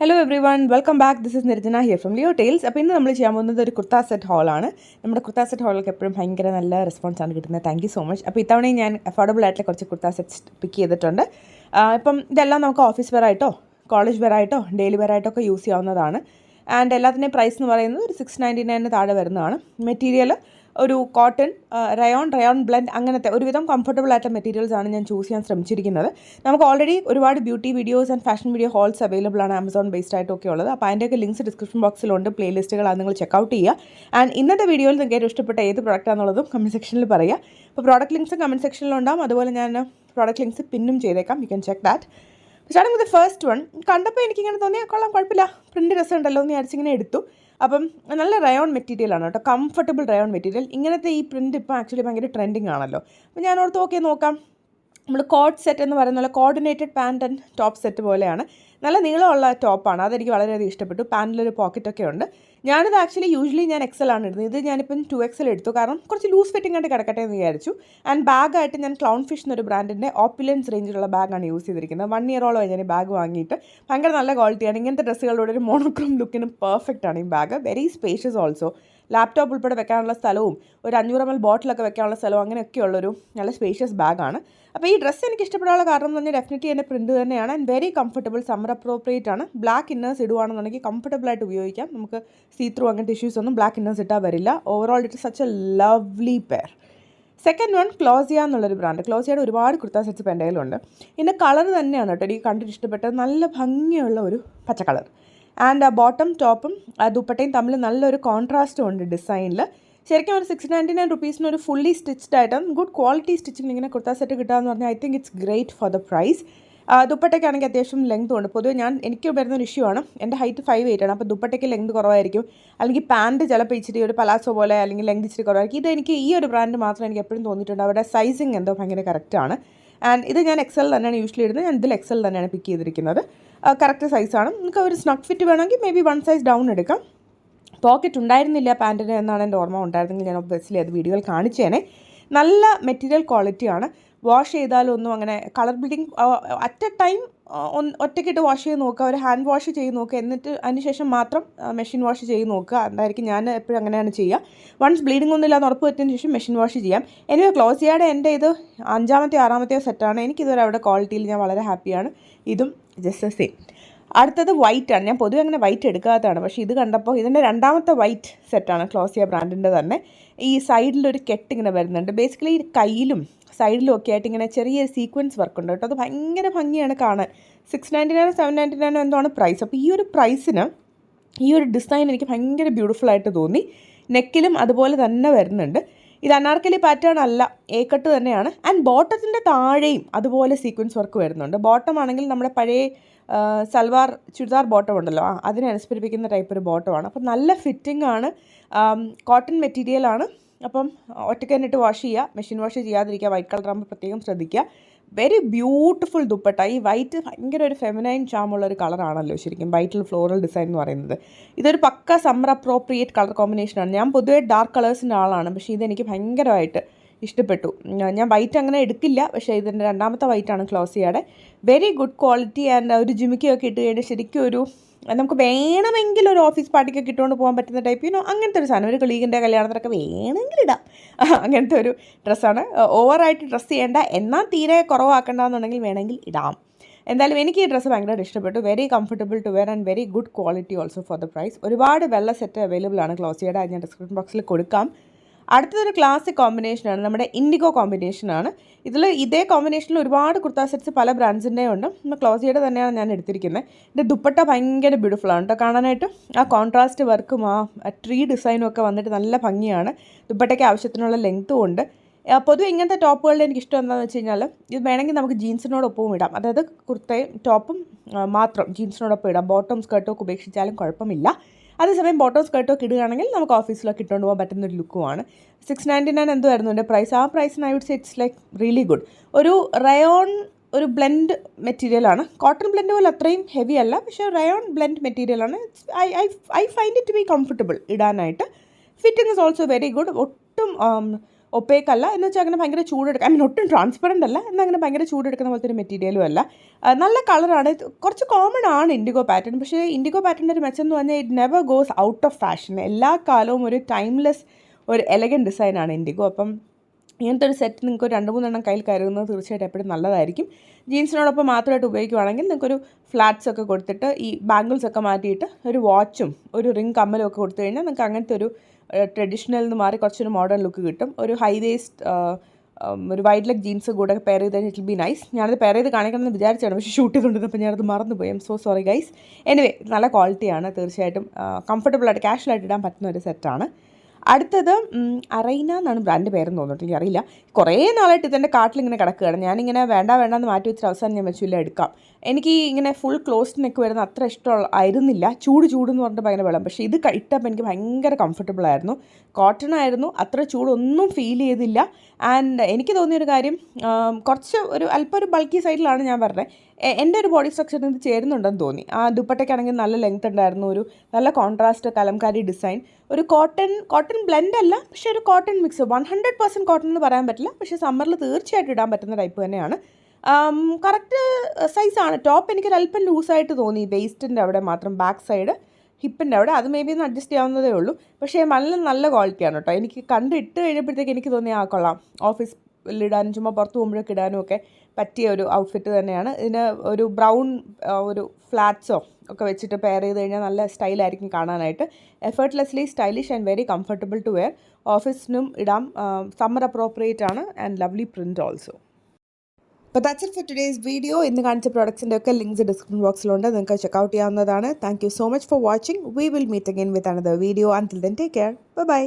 Hello everyone welcome back. This is Nirjana here from Leo Tales. അപ്പോൾ ഇന്ന് നമ്മൾ ചെയ്യാൻ പോകുന്നത് ഒരു കുർത്ത സെറ്റ് ഹോളാണ്. നമ്മുടെ കുർത്ത സെറ്റ് ഹോളിലേക്ക് എപ്പോഴും ഭയങ്കര നല്ല റെസ്പോൺസാണ് കിട്ടുന്നത്. Thank you so much. അപ്പോൾ ഇത്തവണയും ഞാൻ അഫോർഡബിൾ ആയിട്ടുള്ള കുറച്ച് കുർത്ത സെറ്റ്സ് പിക്ക് ചെയ്തിട്ടുണ്ട്. ഇപ്പം ഇതെല്ലാം നമുക്ക് ഓഫീസ് വെയർ ആയിട്ടോ കോളേജ് വെയർ ആയിട്ടോ ഡെയിലി വെയർ ആയിട്ടോ ഒക്കെ യൂസ് ചെയ്യാവുന്നതാണ്. ആൻഡ് എല്ലാത്തിൻ്റെയും പ്രൈസ് എന്ന് പറയുന്നത് ഒരു 699 താഴെ വരുന്നതാണ്. മെറ്റീരിയൽ ഒരു കോട്ടൺ, റയോൺ ബ്ലെൻഡ്, അങ്ങനത്തെ ഒരുവിധം കംഫർട്ടബിൾ ആയിട്ടുള്ള മെറ്റീരിയൽസാണ് ഞാൻ ചൂസ് ചെയ്യാൻ ശ്രമിച്ചിരിക്കുന്നത്. നമുക്ക് ഓൾറെഡി ഒരുപാട് beauty videos and fashion video hauls available ആണ് ആമസോൺ ബേസ്ഡ് ആയിട്ടൊക്കെ ഉള്ളത്. അപ്പോൾ അതിൻ്റെയൊക്കെ ലിങ്ക്സ് ഡിസ്ക്രിപ്ഷൻ ബോക്സിലുണ്ട്, പ്ലേലിസ്റ്റുകൾ അത് നിങ്ങൾ ചെക്കൗട്ട് ചെയ്യുക. ആൻഡ് ഇന്നത്തെ വീഡിയോയിൽ നിങ്ങൾക്ക് ഏറ്റവും ഇഷ്ടപ്പെട്ട ഏത് പ്രോഡക്റ്റാണെന്നുള്ളതും കമൻറ്റ് സെക്ഷനിൽ പറയുക. അപ്പോൾ പ്രോഡക്റ്റ് ലിങ്ക്സ് കമൻറ്റ് സെക്ഷനിലുണ്ടാകും. അതുപോലെ ഞാൻ പ്രോഡക്റ്റ് ലിങ്ക്സ് പിന്നും ചെയ്തേക്കാം. You can check that. Starting with first one. കണ്ടപ്പോൾ എനിക്കിങ്ങനെ തോന്നിയാൽ കൊള്ളാം, കുഴപ്പമില്ല, പ്രിൻറ്റ് രസമുണ്ടല്ലോ എന്ന് വിചാരിച്ചിങ്ങനെ എടുത്തു. അപ്പം നല്ല റയോൺ മെറ്റീരിയലാണ് കേട്ടോ, കംഫർട്ടബിൾ റയോൺ മെറ്റീരിയൽ. ഇങ്ങനത്തെ ഈ പ്രിൻറ്റ് ഇപ്പോൾ ആക്ച്വലി ഭയങ്കര ട്രെൻഡിങ് ആണല്ലോ. അപ്പോൾ ഞാൻ ഓർത്ത് നോക്കാം. നമ്മൾ കോഡ് സെറ്റ് എന്ന് പറയുന്ന പോലെ coordinated pant and top set പോലെയാണ്. നല്ല നീളമുള്ള ടോപ്പാണ്, അതെനിക്ക് വളരെയധികം ഇഷ്ടപ്പെട്ടു. പാൻറ്റിലൊരു പോക്കറ്റൊക്കെ ഉണ്ട്. ഞാനിത് ആക്ച്വലി യൂഷ്വലി ഞാൻ XL ആണ് ഇടുന്നത്. ഇത് ഞാനിപ്പം 2XL എടുത്തു, കാരണം കുറച്ച് ലൂസ് ഫിറ്റിംഗ് ആയിട്ട് കിടക്കട്ടെ എന്ന് വിചാരിച്ചു. ആൻഡ് ബാഗായിട്ട് ഞാൻ ക്ലൗൺ ഫിഷ് എന്നൊരു ബ്രാൻഡിൻ്റെ ഓപ്പുലൻസ് റേഞ്ചിലുള്ള ബാഗാണ് യൂസ് ചെയ്തിരിക്കുന്നത്. 1 ഇയറോളം ഞാൻ ഈ ബാഗ് വാങ്ങിയിട്ട്. ഭയങ്കര നല്ല ക്വാളിറ്റിയാണ്. ഇങ്ങനത്തെ ഡ്രസ്സുകളുടെ ഒരു മോണോക്രോം ലുക്കിനും പെർഫെക്റ്റ് ആണ് ഈ bag. Very spacious also. Laptop ഉൾപ്പെടെ വെക്കാനുള്ള സ്ഥലവും ഒരു 500 ml ബോട്ടിലൊക്കെ വെക്കാനുള്ള സ്ഥലവും അങ്ങനെയൊക്കെയുള്ളൊരു നല്ല സ്പേഷ്യസ് ബാഗാണ്. അപ്പോൾ ഈ ഡ്രസ്സ് എനിക്ക് ഇഷ്ടപ്പെടാനുള്ള കാരണം എന്ന് പറഞ്ഞാൽ ഡെഫിനറ്റ്ലി എൻ്റെ പ്രിൻറ്റ് തന്നെയാണ്. And very comfortable, summer appropriate ആണ്. ബ്ലാക്ക് ഇന്നേഴ്സ് ഇടുവാണെന്നുണ്ടെങ്കിൽ കംഫർട്ടബിളായിട്ട് ഉപയോഗിക്കാം. നമുക്ക് സീ ത്രൂ അങ്ങനത്തെ ഇഷ്യൂസ് ഒന്നും ബ്ലാക്ക് ഇന്നേഴ്സ് ഇട്ടാൽ വരില്ല. Overall it such a lovely pair. Second one Klosia എന്നുള്ളൊരു ബ്രാൻഡ്. ക്ലോസിയയുടെ ഒരുപാട് കുർത്ത സെറ്റ്സ് ഇപ്പോൾ എൻ്റെ കയ്യിലുണ്ട്. ഇതിൻ്റെ കളർ തന്നെയാണ് കേട്ടോ എനിക്ക് കണ്ടിട്ട് ഇഷ്ടപ്പെട്ടത്. നല്ല ഭംഗിയുള്ള ഒരു പച്ച കളർ. ആൻഡ് ബോട്ടം ടോപ്പും ദുപ്പട്ടയും തമ്മിൽ നല്ലൊരു കോൺട്രാസ്റ്റും ഉണ്ട് ഡിസൈനിൽ. ശരിക്കും ഒരു 699 റുപ്പീസിന് ഒരു ഫുള്ളി സ്റ്റിച്ച്ഡ് ആയിട്ട് ഗുഡ് ക്വാളിറ്റി സ്റ്റിച്ചിങ് ഇങ്ങനെ കുർത്ത സെറ്റ് കിട്ടുകയെന്ന് പറഞ്ഞാൽ I think it's great for the price. ദുപ്പട്ടയ്ക്കാണെങ്കിൽ അത്യാവശ്യം ലെങ്ത് ഉണ്ട്. പൊതുവെ എനിക്ക് വരുന്നൊരു ഇഷ്യൂ ആണ്, എൻ്റെ ഹൈറ്റ് 5'8" ആണ്. അപ്പോൾ ദുപ്പട്ടയ്ക്ക് ലെങ്ത് കുറവായിരിക്കും. അല്ലെങ്കിൽ പാൻറ്റ് ചിലപ്പോൾ ഇച്ചിരി ഒരു പലാസോ പോലെ അല്ലെങ്കിൽ ലെങ്ത് ഇച്ചിരി കുറവായിരിക്കും. ഇത് എനിക്ക് ഈ ഒരു ബ്രാൻഡ് മാത്രം എനിക്ക് എപ്പോഴും തോന്നിയിട്ടുണ്ട്. അവിടെ സൈസിങ് എന്തോ ഭയങ്കര കറക്റ്റാണ്. ആൻഡ് ഇത് ഞാൻ XL തന്നെയാണ് യൂഷ്വലി ഇടുന്നത്. ഞാൻ ഇതിൽ XL തന്നെയാണ് പിക്ക് ചെയ്തിരിക്കുന്നത്. കറക്റ്റ് സൈസാണ്. നിങ്ങൾക്ക് ഒരു സ്നഗ് ഫിറ്റ് വേണമെങ്കിൽ മേ ബി 1 സൈസ് ഡൗൺ എടുക്കാം. പോക്കറ്റ് ഉണ്ടായിരുന്നില്ല പാൻറ്റിന് എന്നാണ് എൻ്റെ ഓർമ്മ. ഉണ്ടായിരുന്നെങ്കിൽ ഞാൻ ഒബ്വിയസ്ലി അത് വീഡിയോയിൽ കാണിച്ചേനെ. നല്ല മെറ്റീരിയൽ ക്വാളിറ്റിയാണ്. വാഷ് ചെയ്താലും ഒന്നും അങ്ങനെ colour bleeding at a time ഒറ്റയ്ക്കിട്ട് വാഷ് ചെയ്ത് നോക്കുക, ഒരു ഹാൻഡ് വാഷ് ചെയ്ത് നോക്കുക, എന്നിട്ട് അതിനുശേഷം മാത്രം മെഷീൻ വാഷ് ചെയ്ത് നോക്കുക. അതായിരിക്കും ഞാൻ എപ്പോഴും അങ്ങനെയാണ് ചെയ്യുക. വൺസ് ബ്ലീഡിംഗ് ഒന്നും ഇല്ലാതെ ഉറപ്പ് പറ്റിയതിന് ശേഷം മെഷീൻ വാഷ് ചെയ്യാം. എനിവേ ക്ലോസിയയുടെ എൻ്റെ ഇത് 5-മത്തെയോ 6-മത്തെയോ സെറ്റാണ്. എനിക്കിതുവരെ അവിടെ ക്വാളിറ്റിയിൽ ഞാൻ വളരെ ഹാപ്പിയാണ്. ഇതും ജസ്റ്റ് സെയിം. അടുത്തത് വൈറ്റ് ആണ്. ഞാൻ പൊതുവെ അങ്ങനെ വൈറ്റ് എടുക്കാത്തതാണ്, പക്ഷേ ഇത് കണ്ടപ്പോൾ ഇതിൻ്റെ 2-മത്തെ വൈറ്റ് സെറ്റാണ് ക്ലോസിയ ബ്രാൻഡിൻ്റെ തന്നെ. ഈ സൈഡിലൊരു കെട്ടിങ്ങനെ വരുന്നുണ്ട്. ബേസിക്കലി കയ്യിലും സൈഡിലും ഒക്കെ ആയിട്ട് ഇങ്ങനെ ചെറിയൊരു സീക്വൻസ് വർക്ക് ഉണ്ട് കേട്ടോ. അത് ഭയങ്കര ഭംഗിയാണ് കാണാൻ. 699 799 എന്താണ് പ്രൈസ്. അപ്പോൾ ഈ ഒരു പ്രൈസിന് ഈ ഒരു ഡിസൈൻ എനിക്ക് ഭയങ്കര ബ്യൂട്ടിഫുൾ ആയിട്ട് തോന്നി. നെക്കിലും അതുപോലെ തന്നെ വരുന്നുണ്ട്. ഇത് അനാർക്കലി പാറ്റേൺ അല്ല, കട്ട് തന്നെയാണ്. ആൻഡ് ബോട്ടത്തിൻ്റെ താഴെയും അതുപോലെ സീക്വൻസ് വർക്ക് വരുന്നുണ്ട്. ബോട്ടം ആണെങ്കിൽ നമ്മുടെ പഴയ സൽവാർ ചുരിദാർ ബോട്ടം ഉണ്ടല്ലോ, അതിനെ അനുസ്മരിപ്പിക്കുന്ന ടൈപ്പ് ഒരു ബോട്ടമാണ്. അപ്പം നല്ല ഫിറ്റിംഗ് ആണ്. കോട്ടൺ മെറ്റീരിയലാണ്. അപ്പം ഒറ്റയ്ക്ക് തന്നിട്ട് വാഷ് ചെയ്യുക, മെഷീൻ വാഷ് ചെയ്യാതിരിക്കുക. വൈറ്റ് കളർ ആകുമ്പോൾ പ്രത്യേകം ശ്രദ്ധിക്കുക. Very beautiful dupatta. ഈ വൈറ്റ് ഭയങ്കര ഒരു ഫെമിനൈൻ ചാമുള്ള ഒരു കളറാണല്ലോ ശരിക്കും വൈറ്റിൽ ഫ്ലോറൽ ഡിസൈൻ എന്ന് പറയുന്നത്. ഇതൊരു പക്ക സമ്മർ അപ്രോപ്രിയേറ്റ് കളർ കോമ്പിനേഷനാണ്. ഞാൻ പൊതുവേ ഡാർക്ക് കളേഴ്സിൻ്റെ ആളാണ്, പക്ഷേ ഇതെനിക്ക് ഭയങ്കരമായിട്ട് ഇഷ്ടപ്പെട്ടു. ഞാൻ വൈറ്റ് അങ്ങനെ എടുക്കില്ല, പക്ഷേ ഇതിൻ്റെ 2-മത്തെ വൈറ്റാണ് ക്ലോസിയയുടെ. Very good quality. ആൻഡ് ഒരു ജിമിക്കൊക്കെ ഇട്ട് കഴിഞ്ഞാൽ ശരിക്കും ഒരു നമുക്ക് വേണമെങ്കിൽ ഒരു ഓഫീസ് പാർട്ടിക്കൊക്കെ ഇട്ടുകൊണ്ട് പോകാൻ പറ്റുന്ന ടൈപ്പ് അങ്ങനത്തെ ഒരു സാധനം. ഒരു കൊളീഗിൻ്റെ കല്യാണത്തിനൊക്കെ വേണമെങ്കിൽ ഇടാം, അങ്ങനത്തെ ഒരു ഡ്രസ്സാണ്. ഓവറായിട്ട് ഡ്രസ്സ് ചെയ്യേണ്ട, എന്നാൽ തീരെ കുറവാക്കണ്ടെന്നുണ്ടെങ്കിൽ വേണമെങ്കിൽ ഇടാം. എന്തായാലും എനിക്ക് ഈ ഡ്രസ്സ് ഭയങ്കരമായിട്ട് ഇഷ്ടപ്പെട്ടു. Very comfortable to wear and very good quality also for the price. ഒരുപാട് വെള്ള സെറ്റ് അവൈലബിൾ ആണ് ക്ലോസിയയുടെ. ഞാൻ ഡിസ്ക്രിപ്ഷൻ ബോക്സിൽ കൊടുക്കാം. അടുത്തതൊരു ക്ലാസിക് കോമ്പിനേഷനാണ്, നമ്മുടെ ഇൻഡിഗോ കോമ്പിനേഷനാണ്. ഇതേ കോമ്പിനേഷനിൽ ഒരുപാട് കുർത്ത സെറ്റ്സ് പല ബ്രാൻഡ്സിൻ്റെയും ഉണ്ട്. ക്ലോസിയയുടെ തന്നെയാണ് ഞാൻ എടുത്തിരിക്കുന്നത്. ഇതിൻ്റെ ദുപ്പട്ട ഭയങ്കര ബ്യൂട്ടിഫുൾ ആണ് കേട്ടോ കാണാനായിട്ട്. ആ കോൺട്രാസ്റ്റ് വർക്കും ആ ട്രീ ഡിസൈനും ഒക്കെ വന്നിട്ട് നല്ല ഭംഗിയാണ്. ദുപ്പട്ടയ്ക്ക് ആവശ്യത്തിനുള്ള ലെങ്ത്തും ഉണ്ട്. പൊതുവെ ഇങ്ങനത്തെ ടോപ്പുകളുടെ എനിക്ക് ഇഷ്ടം എന്താണെന്ന് വെച്ച് കഴിഞ്ഞാൽ ഇത് വേണമെങ്കിൽ നമുക്ക് ജീൻസിനോടൊപ്പവും ഇടാം. അതായത് കുർത്തയും ടോപ്പും മാത്രം ജീൻസിനോടൊപ്പം ഇടാം. ബോട്ടം സ്കർട്ടൊക്കെ ഉപേക്ഷിച്ചാലും കുഴപ്പമില്ല. അതേസമയം ബോട്ടം സ്കർട്ടൊക്കെ ഇടുകയാണെങ്കിൽ നമുക്ക് ഓഫീസിലൊക്കെ ഇട്ടുകൊണ്ട് പോകാൻ പറ്റുന്നൊരു ലുക്കുമാണ്. 699 എന്തായിരുന്നു എൻ്റെ പ്രൈസ്. ആ പ്രൈസിന് I would say it's like really good. ഒരു റയോൺ ഒരു ബ്ലെൻഡ് മെറ്റീരിയലാണ്. കോട്ടൺ ബ്ലെൻഡ് പോലെ അത്രയും ഹെവി അല്ല, പക്ഷേ റയോൺ ബ്ലെൻഡ് മെറ്റീരിയലാണ്. I find it to be comfortable ഇടാനായിട്ട്. Fitting is also very good. ഒട്ടും ഒപ്പേക്കല്ല എന്ന് വെച്ചാൽ അങ്ങനെ ഭയങ്കര ചൂടെടുക്കുക, ഐ മീൻ ഒട്ടും ട്രാൻസ്പെറൻ്റ് അല്ല എന്നാൽ അങ്ങനെ ഭയങ്കര ചൂടെടുക്കുന്ന പോലത്തെ ഒരു മെറ്റീരിയലും അല്ല. നല്ല കളറാണ്. കുറച്ച് കോമൺ ആണ് ഇൻഡിഗോ പാറ്റേൺ. പക്ഷേ ഇൻഡിഗോ പാറ്റേണിൻ്റെ ഒരു മെച്ചം എന്ന് പറഞ്ഞാൽ it never goes out of fashion. എല്ലാ കാലവും ഒരു ടൈംലെസ് ഒരു എലഗൻറ്റ് ഡിസൈനാണ് ഇൻഡിഗോ. അപ്പം ഇങ്ങനത്തെ ഒരു സെറ്റ് നിങ്ങൾക്ക് ഒരു 2-3 എണ്ണം കയ്യിൽ കരുതുന്നത് തീർച്ചയായിട്ടും എപ്പോഴും നല്ലതായിരിക്കും. ജീൻസിനോടൊപ്പം മാത്രമായിട്ട് ഉപയോഗിക്കുകയാണെങ്കിൽ നിങ്ങൾക്കൊരു ഫ്ലാറ്റ്സ് ഒക്കെ കൊടുത്തിട്ട് ഈ ബാംഗിൾസ് ഒക്കെ മാറ്റിയിട്ട് ഒരു വാച്ചും ഒരു റിംഗ് കമ്മലും ഒക്കെ കൊടുത്തു കഴിഞ്ഞാൽ നിങ്ങൾക്ക് അങ്ങനത്തെ ഒരു ട്രഡീഷണൽ നിന്ന് മാറി കുറച്ചൊരു മോഡേൺ ലുക്ക് കിട്ടും. ഒരു ഹൈ വേസ്റ്റ് ഒരു വൈഡ് ലെഗ് ജീൻസ് കൂടെ പെയർ ചെയ്ത് കഴിഞ്ഞാൽ ഇറ്റ് വിൽ ബി നൈസ്. ഞാനത് പെയർ ചെയ്ത് കാണിക്കണമെന്ന് വിചാരിച്ചാണ്, പക്ഷേ ഷൂട്ട് ചെയ്തുകൊണ്ടിരുന്നപ്പോൾ ഞാനത് മറന്നുപോയി. ഐം സോ സോറി ഗൈസ്. എനിവേ നല്ല ക്വാളിറ്റിയാണ്, തീർച്ചയായിട്ടും കംഫർട്ടബിളായിട്ട് കാഷ്വലായിട്ട് ഇടാൻ പറ്റുന്ന ഒരു സെറ്റാണ്. അടുത്തത് അറൈന എന്നാണ് ബ്രാൻഡ് പേരെന്ന് തോന്നിട്ട് എനിക്കറിയില്ല. കുറേ നാളായിട്ട് ഇതെൻ്റെ കാട്ടിലിങ്ങനെ കിടക്കുകയാണ്. ഞാനിങ്ങനെ വേണ്ടെന്ന് മാറ്റി വെച്ചിട്ട് അവസാനം ഞാൻ വെച്ചില്ല എടുക്കാം. എനിക്ക് ഇങ്ങനെ ഫുൾ ക്ലോസ്ഡ് നെക്ക് വരുന്ന അത്ര ആയിരുന്നില്ല. ചൂടെന്ന് പറഞ്ഞിട്ട് ഭയങ്കര വെള്ളം. പക്ഷേ ഇത് ഇട്ടപ്പോൾ എനിക്ക് ഭയങ്കര കംഫർട്ടബിളായിരുന്നു. കോട്ടൺ ആയിരുന്നു, അത്ര ചൂടൊന്നും ഫീൽ ചെയ്തില്ല. ആൻഡ് എനിക്ക് തോന്നിയൊരു കാര്യം, കുറച്ച് അല്പം ഒരു ബൾക്കി സൈഡിലാണ് ഞാൻ പറഞ്ഞത്. എൻ്റെ ഒരു ബോഡി സ്ട്രക്ചറിന് ഇത് ചേരുന്നുണ്ടെന്ന് തോന്നി. ആ ദുപ്പട്ടയ്ക്കാണെങ്കിൽ നല്ല ലെങ്ത് ഉണ്ടായിരുന്നു, ഒരു നല്ല കോൺട്രാസ്റ്റ് കലംകാരി ഡിസൈൻ. ഒരു കോട്ടൺ ബ്ലെൻഡ് അല്ല, പക്ഷേ ഒരു കോട്ടൺ മിക്സ്. 100% കോട്ടൺ എന്ന് പറയാൻ പറ്റില്ല, പക്ഷേ സമ്മറിൽ തീർച്ചയായിട്ടും ഇടാൻ പറ്റുന്ന ടൈപ്പ് തന്നെയാണ്. കറക്റ്റ് സൈസാണ്. ടോപ്പ് എനിക്കൊരു അല്പം ലൂസായിട്ട് തോന്നി, വെയ്സ്റ്റിൻ്റെ അവിടെ മാത്രം, ബാക്ക് സൈഡ് ഹിപ്പിൻ്റെ അവിടെ. അത് മേ ബി ഒന്ന് അഡ്ജസ്റ്റ് ചെയ്യാവുന്നതേ ഉള്ളൂ. പക്ഷേ നല്ല ക്വാളിറ്റിയാണ് കേട്ടോ. എനിക്ക് ഇട്ട് കഴിഞ്ഞപ്പോഴത്തേക്ക് എനിക്ക് തോന്നി കൊള്ളാം, ഓഫീസിലിടാനും ചുമ്മാ പുറത്ത് പോകുമ്പോഴൊക്കെ ഇടാനും ഒക്കെ പറ്റിയ ഒരു ഔട്ട്ഫിറ്റ് തന്നെയാണ്. ഇതിന് ഒരു ബ്രൗൺ ഒരു ഫ്ലാറ്റ്സോ ഒക്കെ വെച്ചിട്ട് പെയർ ചെയ്ത് കഴിഞ്ഞാൽ നല്ല സ്റ്റൈലായിരിക്കും കാണാനായിട്ട്. Effortlessly stylish and very comfortable to wear. ഓഫീസിനും ഇടാം, സമ്മർ അപ്രോപ്രിയേറ്റ് ആണ് ആൻഡ് ലവ്ലി പ്രിൻറ്റ് ഓൾസോ. അപ്പോൾ that's it for today's video. ഇന്ന് കാണിച്ച പ്രോഡക്ട്സിൻ്റെ ഒക്കെ ലിങ്ക്സ് ഡിസ്ക്രിപ്ഷൻ ബോക്സിലുണ്ട്, നിങ്ങൾക്ക് ചെക്കൗട്ട് ചെയ്യാവുന്നതാണ്. Thank you so much for watching. We will meet again with another video. Until then take care. By.